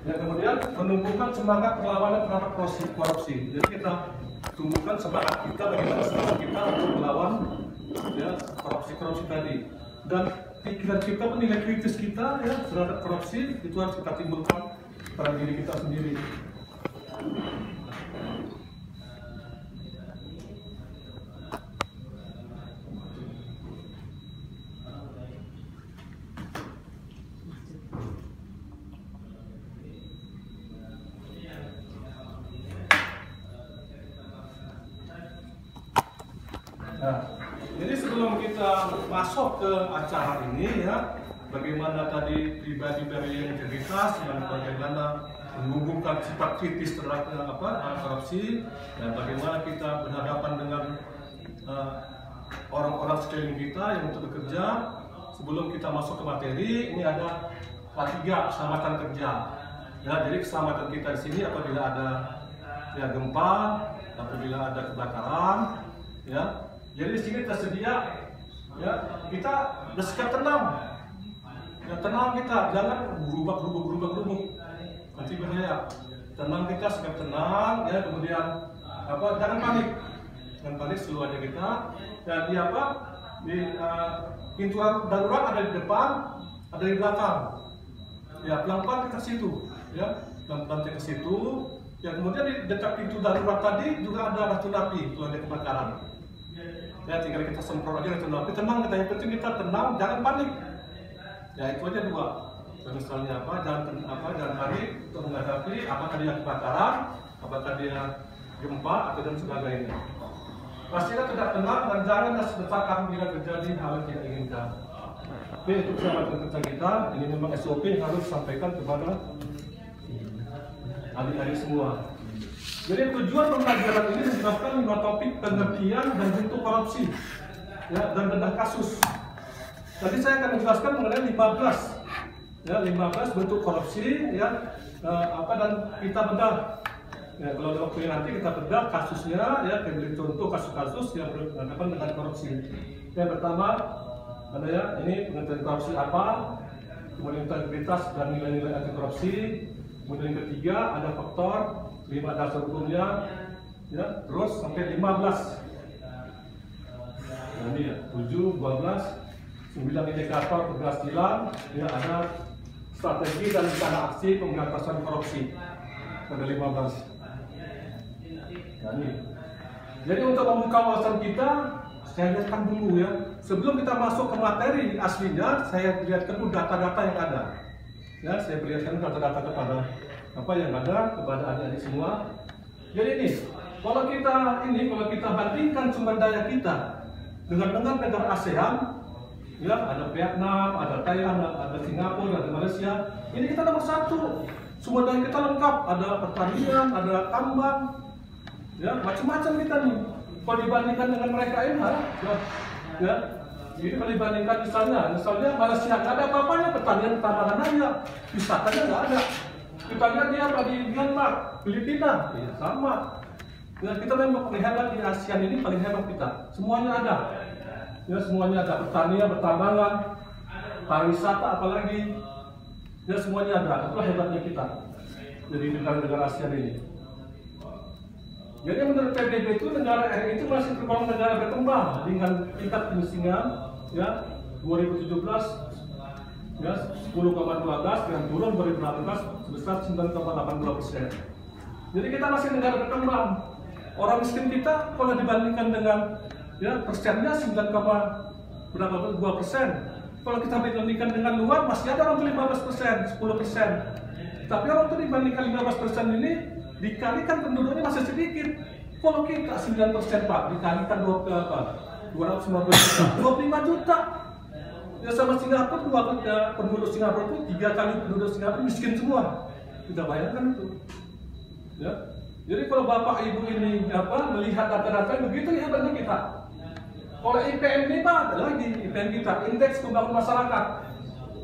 Ya, kemudian menumbuhkan semangat perlawanan terhadap korupsi. Jadi kita tumbuhkan semangat kita, bagaimana semangat kita untuk melawan ya korupsi tadi. Dan pikiran kita, nilai kritis kita ya terhadap korupsi itu harus kita timbulkan pada diri kita sendiri. Nah, jadi sebelum kita masuk ke acara ini ya, bagaimana tadi pribadi yang integritas dan bagaimana menghubungkan sifat kritis terhadap korupsi dan bagaimana kita berhadapan dengan orang-orang sekeliling kita yang untuk bekerja. Sebelum kita masuk ke materi, ini ada K3 keselamatan kerja. Ya, jadi keselamatan kita di sini apabila ada ya gempa, apabila ada kebakaran, ya. Jadi di sini tersedia, ya kita bersikap tenang, ya tenang kita, jangan berubah, nanti bahaya. Tenang kita, sikap tenang, ya kemudian jangan panik seluruhnya kita. Dan di pintu darurat ada di depan, ada di belakang. Ya pelan-pelan kita ke situ, ya pelan-pelan kita ke situ. Ya kemudian di dekat pintu darurat tadi juga ada racun api kalau ada kebakaran. Ya tinggal kita semprot aja racun api, tenang kita, yang penting kita tenang, jangan panik. Ya itu aja dua. Misalnya jangan panik untuk menghadapi apakah dia kebakaran, apakah dia gempa atau dan sebagainya. Pastikan tidak tenang dan jangan berdesakan bila terjadi hal yang tidak diinginkan. Oke, itu keselamatan kerja kita. Ini memang SOP yang harus disampaikan kepada adik-adik semua. Jadi tujuan pembelajaran ini menjelaskan 5 topik pengertian dan bentuk korupsi, ya, dan bedah kasus. Tadi saya akan menjelaskan mengenai 15 bentuk korupsi, ya, dan kita bedah. Ya, kalau ada waktunya nanti kita bedah kasusnya, ya, beri contoh kasus-kasus yang berhadapan dengan korupsi. Yang pertama ada ya, ini pengertian korupsi apa, kemudian integritas dan nilai-nilai anti korupsi. Kemudian yang ketiga ada faktor 5 dasar hukumnya, ya, terus sampai 15. Nah, ini ya, 7, 12, 9 indikator keberhasilan, ya, ada strategi dan rencana aksi pemberantasan korupsi. Ada 15. Nah, ini. Jadi untuk membuka wawasan kita, saya lihatkan dulu ya. Sebelum kita masuk ke materi aslinya, saya lihatkan dulu data-data yang ada. Ya, saya perlihatkan data-data kepada yang ada kepada adik-adik semua. Jadi ini, kalau kita bandingkan sumber daya kita dengan negara ASEAN, ya ada Vietnam, ada Thailand, ada Singapura, ada Malaysia. Ini kita nomor 1. Sumber daya kita lengkap, ada pertanian, ada tambang, ya macam-macam kita nih. Kalau dibandingkan dengan mereka ini, ya. Jadi kalau dibandingkan misalnya Malaysia nggak ada apa-apanya, pertanian tambangan aja, wisatanya nggak ada. Kita lihat dia di Myanmar, Filipina, ya, sama. Ya, kita memang paling hebat di ASEAN ini, paling hebat kita. Semuanya ada. Ya, semuanya ada, pertanian, pertambangan, pariwisata, apalagi. Ya, semuanya ada. Itulah hebatnya kita. Jadi negara-negara ASEAN ini. Jadi menurut PBB itu negara RI itu masih tergolong negara berkembang dengan tingkat kemiskinan, ya 2017 ya 10,12 dan turun 2018 sebesar 9,82%. Jadi kita masih negara berkembang. Orang miskin kita kalau dibandingkan dengan ya persennya 9,2%. Kalau kita bandingkan dengan luar masih ada orang 15%, 10%. Tapi orang itu dibandingkan 15% ini dikalikan penduduknya masih sedikit. Kalau kita 9% Pak, dikalikan 250 juta, 25 juta. Ya sama Singapura, penduduk Singapura itu 3 kali penduduk Singapura miskin semua. Kita bayangkan itu. Ya. Jadi kalau Bapak Ibu ini melihat data-data begitu ya hebatnya kita. Kalau IPM ini Pak, ada lagi IPM kita, Indeks Pembangunan Masyarakat.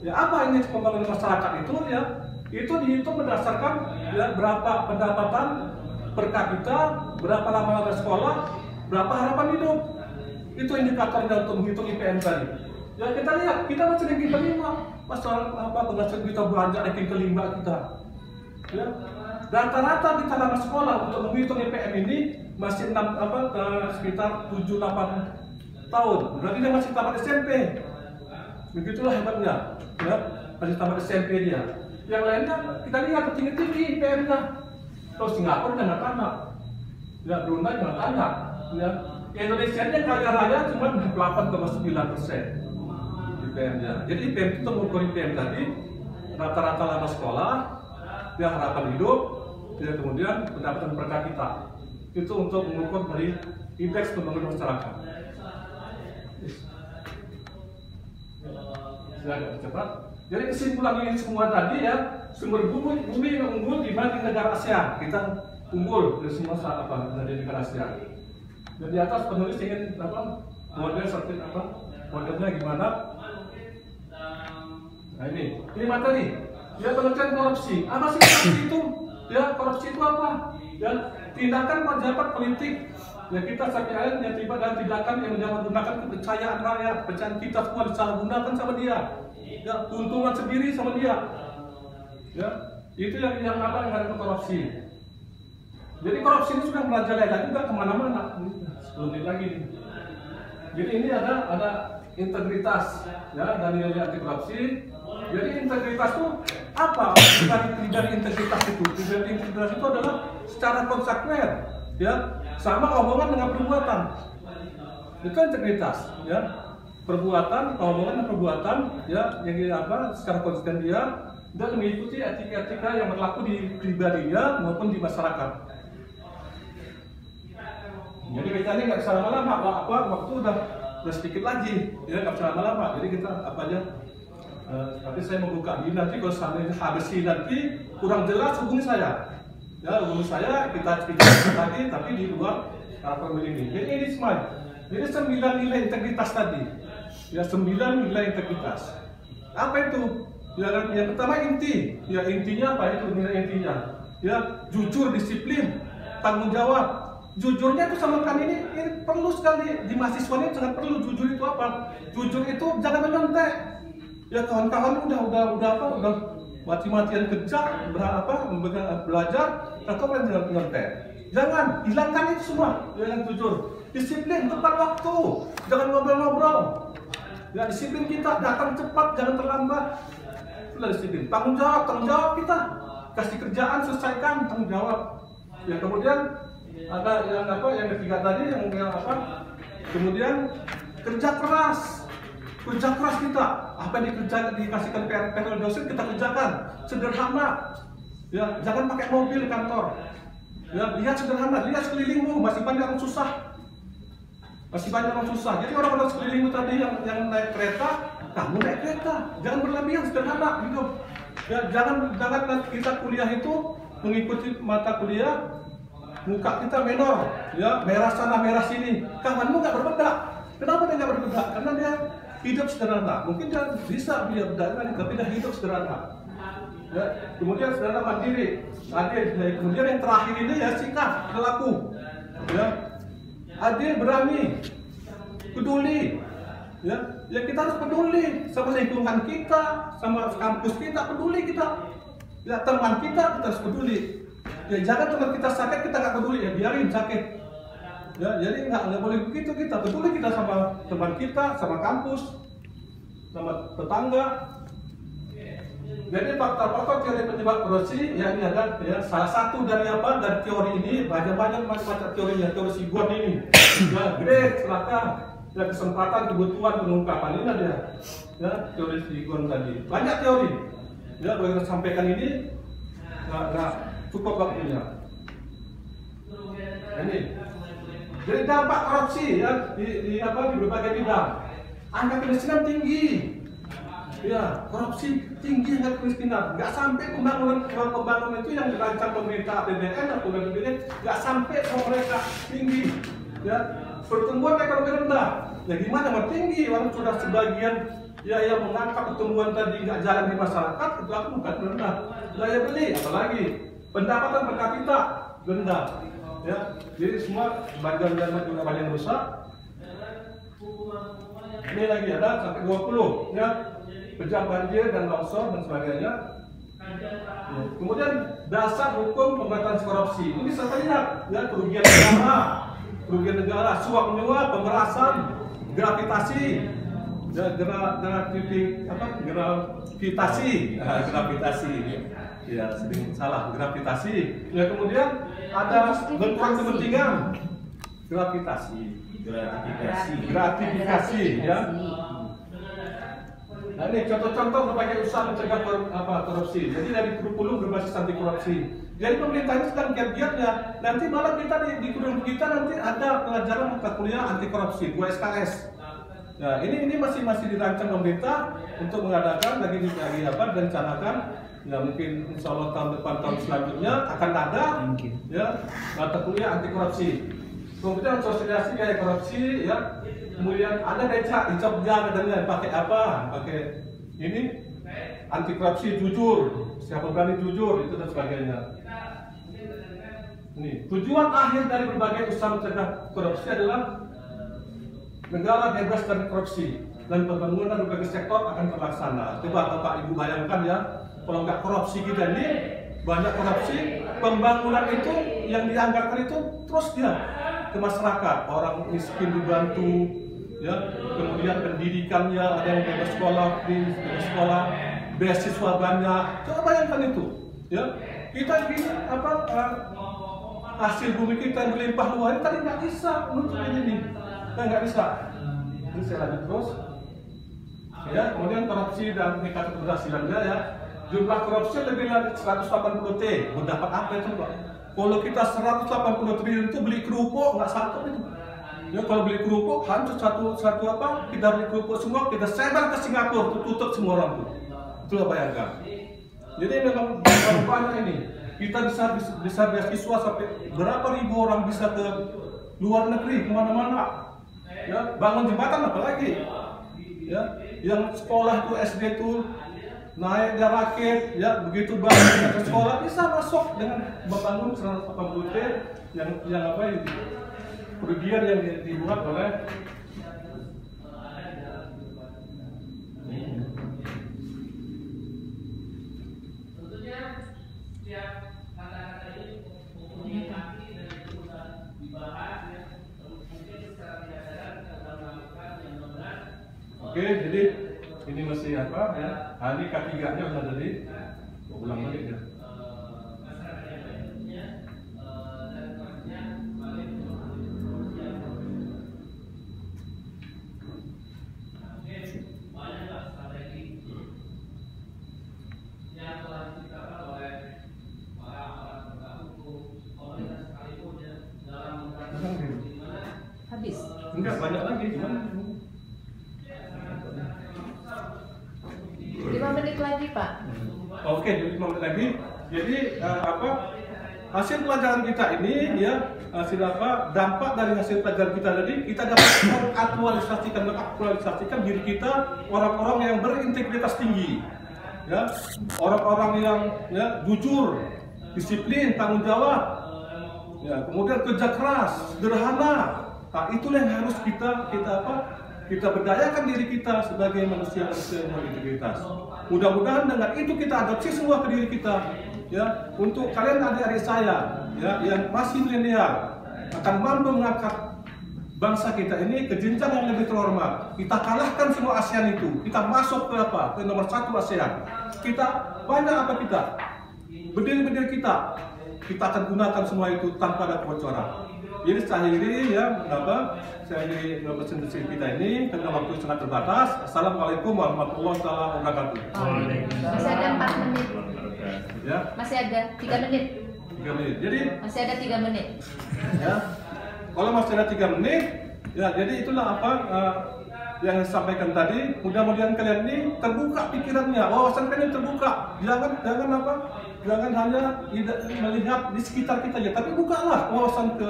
Ya apa Indeks Pembangunan Masyarakat itu ya? Itu dihitung berdasarkan ya, berapa pendapatan per kapita, berapa lama sekolah, berapa harapan hidup. Itu indikatornya untuk menghitung IPM tadi. Ya kita lihat, kita masih ranking kelima. Masalah penghasilan kita belanja ranking kelima kita. Ya. Rata-rata di tanah sekolah untuk menghitung IPM ini masih sekitar 7-8 tahun. Berarti dia masih tamat SMP. Begitulah hebatnya, ya, masih tamat SMP dia. Yang lainnya kita lihat tinggi-tinggi IPM-nya. Terus Singapura jangan tanya, ya Brunei jangan tanya, ya. Indonesia nya kaya raya cuma 8,9% IPM-nya. Jadi IPM itu mengukur IPM tadi rata-rata lama sekolah, ya harapan hidup, ya kemudian pendapatan per kapita. Itu untuk mengukur dari indeks pembangunan masyarakat. Agak cepat. Jadi kesimpulan ini semua tadi ya, sumber bumi yang unggul dibanding negara ASEAN. Kita unggul dari semua dari negara ASEAN. Dan di atas penulis ingin model seperti modelnya gimana? Nah ini materi. Ya pengertian korupsi. Apa sih korupsi itu? Ya korupsi itu apa? Ya tindakan pejabat politik. Ya kita sampai yang tiba dan tindakan yang menyalahgunakan kepercayaan rakyat, kepercayaan kita semua disalahgunakan sama dia. Ya keuntungan sendiri sama dia. Ya itu yang ada korupsi. Jadi korupsi ini sudah merajalela juga kemana-mana. 10 menit lagi nih. Jadi ini ada integritas, ya dari anti korupsi. Jadi integritas itu apa? Dari integritas itu, dari integritas itu adalah secara konsekuen, ya sama omongan dengan perbuatan. Itu integritas, ya perbuatan, omongan dan perbuatan, ya yang secara konsisten dia dan mengikuti etika-etika yang berlaku di pribadinya maupun di masyarakat. Jadi kita ini nggak bisa lama-lama, waktu udah sedikit lagi, ya nggak bisa lama-lama. Jadi kita apa aja. Tapi saya membuka ini nanti kalau sampai habis ini nanti kurang jelas hubungi saya. Ya hubungi saya kita lagi tapi di luar karakter ini. Jadi ini semua. Jadi 9 nilai integritas tadi. Ya 9 nilai integritas. Apa itu? Ya yang pertama inti. Ya intinya apa itu nilai intinya? Ya jujur, disiplin, tanggung jawab. Jujurnya itu sama kami ini perlu sekali di mahasiswa ini sangat perlu. Jujur itu apa? Jujur itu jangan menyontek. Ya kawan-kawan udah mati-matian kerja belajar, kau jangan menyontek. Jangan hilangkan itu semua. Jangan jujur. Disiplin tepat waktu. Jangan ngobrol-ngobrol. Ya disiplin kita datang cepat, jangan terlambat. Itulah disiplin. Tanggung jawab kita. Kasih kerjaan selesaikan tanggung jawab. Ya kemudian ada yang ketiga tadi yang kemudian kerja keras kita apa yang dikasihkan PR dosen kita kerjakan sederhana, ya jangan pakai mobil kantor, ya lihat sederhana, lihat sekelilingmu masih banyak orang susah, jadi orang-orang sekelilingmu tadi yang naik kereta, kamu naik kereta, jangan berlebihan, sederhana gitu, ya jangan kita kuliah itu mengikuti mata kuliah muka kita menor, ya merah sana merah sini. Kawanmu nggak berbeda. Kenapa dia nggak berbeda? Karena dia hidup sederhana. Mungkin dia bisa berbeda, tapi dia hidup sederhana. Ya, kemudian sederhana mandiri, adil. Kemudian yang terakhir ini ya sikap, perilaku. Ya, adil, berani, peduli. Ya, kita harus peduli sama lingkungan kita, sama kampus kita, peduli kita. Ya, teman kita harus peduli. Ya jangan teman kita sakit kita nggak peduli, ya biarin sakit. Ya jadi nggak boleh begitu, kita peduli kita sama teman kita, sama kampus, sama tetangga. Jadi faktor-faktor teori penyebab korupsi ya ini ada ya salah satu dari teori ini banyak macam teorinya, teori Sigon ini. Ya grade, silakan. Ya kesempatan, kebutuhan, pengungkapan ini ada. Ya teori Sigon tadi banyak teori. Ya boleh kita sampaikan ini nggak cukup waktunya. Ini. Jadi dampak korupsi ya di berbagai bidang. Angka kemiskinan tinggi. Ya, korupsi tinggi angka kemiskinan. Nggak sampai pembangunan itu yang dirancang pemerintah APBN atau BPBD nggak sampai sama mereka tinggi. Ya, pertumbuhan ekonomi rendah. Ya gimana mau tinggi? Orang sudah sebagian ya yang mengangkat pertumbuhan tadi nggak jalan di masyarakat itu aku bukan rendah. Daya beli apalagi. Pendapatan per kapita rendah, ya. Jadi semua bagian juga banyak rusak. Ini lagi ada sampai 20, ya. Pecah banjir dan longsor dan sebagainya. Ya. Kemudian dasar hukum pemberantasan korupsi. Ini bisa terlihat ya, kerugian negara, suap menyuap, pemerasan, gravitasi, gravitasi, ya sering salah, gravitasi. Ya kemudian ada benturan kepentingan, gratifikasi, ya. Nah ini contoh-contoh berbagai usaha mencegah korupsi. Jadi dari kurikulum berbasis anti korupsi. Jadi pemerintah ini sedang giat-giatnya. Nanti malah kita di kurikulum kita nanti ada pelajaran mata kuliah anti korupsi 2 SKS. Nah ini masih dirancang pemerintah untuk mengadakan lagi rencanakan. Ya mungkin insya Allah tahun depan, tahun selanjutnya akan ada ya mata kuliah anti korupsi. Kemudian sosialisasi gaya korupsi, ya. Kemudian ada dicap dan pakai apa? Pakai ini anti korupsi jujur, siapa berani jujur itu dan sebagainya. Ini tujuan akhir dari berbagai usaha mencegah korupsi adalah negara bebas dari korupsi dan pembangunan berbagai sektor akan terlaksana. Coba Bapak Ibu bayangkan ya, kalau nggak korupsi kita ini banyak korupsi, pembangunan itu yang dianggarkan itu terus dia ke masyarakat, orang miskin dibantu, ya, kemudian pendidikannya ada yang bebas sekolah, beasiswa banyak. Coba bayangkan itu, ya. Kita ini hasil bumi kita yang berlimpah luar ini tadi nggak bisa menutup ini, nggak bisa. Ini saya lanjut terus, ya. Kemudian korupsi dan tingkat keberhasilannya, ya. Jumlah korupsi lebih dari 180 T. Mendapat apa itu, Pak? Kalau kita 180 triliun itu beli kerupuk nggak satu itu. Ya kalau beli kerupuk hancur satu kita beli kerupuk semua, kita sebar ke Singapura, tutup semua orang tuh. Itulah bayangkan. Jadi memang banyak ini. Kita bisa beasiswa sampai berapa ribu orang bisa ke luar negeri kemana-mana. Ya bangun jembatan apalagi. Ya yang sekolah tuh SD tuh naik dia rakit, ya begitu banyak ke sekolah bisa masuk dengan membangun 180 T yang kerugian yang dibuat oleh Oke, jadi ini masih apa ya? Ini K3-nya sudah tadi. Ulang lagi ya. Habis? Enggak, banyak lagi. Gimana? 5 menit lagi, Pak. Oke, jadi 5 menit lagi. Jadi hasil pelajaran kita ini ya, hasil dampak dari hasil pelajaran kita tadi, kita dapat mengaktualisasikan diri kita, orang-orang yang berintegritas tinggi. Ya, orang-orang yang ya jujur, disiplin, tanggung jawab. Ya, kemudian kerja keras, sederhana. Nah, itulah yang harus kita berdayakan diri kita sebagai manusia yang berintegritas. Mudah-mudahan dengan itu kita adopsi semua ke diri kita, ya. Untuk kalian adik-adik saya, ya, yang masih milenial akan mampu mengangkat bangsa kita ini ke jenjang yang lebih terhormat. Kita kalahkan semua ASEAN itu. Kita masuk ke ke nomor 1 ASEAN. Kita banyak berdiri kita. Kita akan gunakan semua itu tanpa ada kebocoran. Jadi saya akhiri ya, saya akhiri presentasi kita ini karena waktu sangat terbatas. Assalamualaikum warahmatullahi wabarakatuh. Masih ada 4 menit. Ya. Masih ada 3 menit. 3 menit. Jadi masih ada 3 menit. Ya. Kalau masih ada 3 menit, ya jadi itulah yang disampaikan tadi. Mudah-mudahan kalian ini terbuka pikirannya, wawasan kalian terbuka. Jangan hanya melihat di sekitar kita aja, tapi bukalah wawasan ke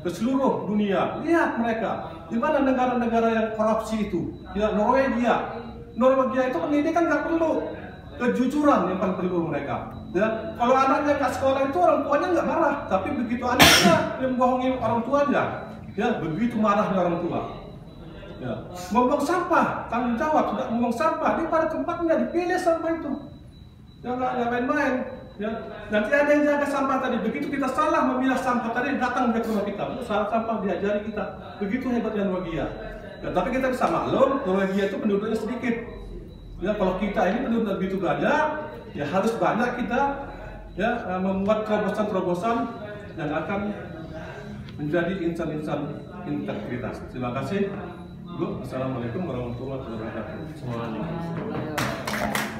seluruh dunia. Lihat mereka, di mana negara-negara yang korupsi itu. Ya Norwegia itu pendidikan nggak perlu, kejujuran yang paling perlu mereka. Ya, kalau anaknya nggak sekolah itu orang tuanya nggak marah, tapi begitu anaknya membohongi orang tuanya, ya begitu marahnya orang tua. Ya, membuang sampah, tanggung jawab, tidak membuang sampah di pada tempatnya, dipilih sampah itu. Ya nggak main-main. Ya, nanti ada yang jaga sampah tadi. Begitu kita salah memilah sampah tadi, datang dia ke rumah kita. Salah sampah diajari kita. Begitu hebatnya Norwegia. Ya, tapi kita bisa maklum, Norwegia itu penduduknya sedikit. Ya, kalau kita ini penduduknya begitu banyak, ya harus banyak kita ya membuat terobosan-terobosan yang akan menjadi insan-insan integritas. Terima kasih, Bu. Assalamualaikum warahmatullahi wabarakatuh. Waalaikumsalam.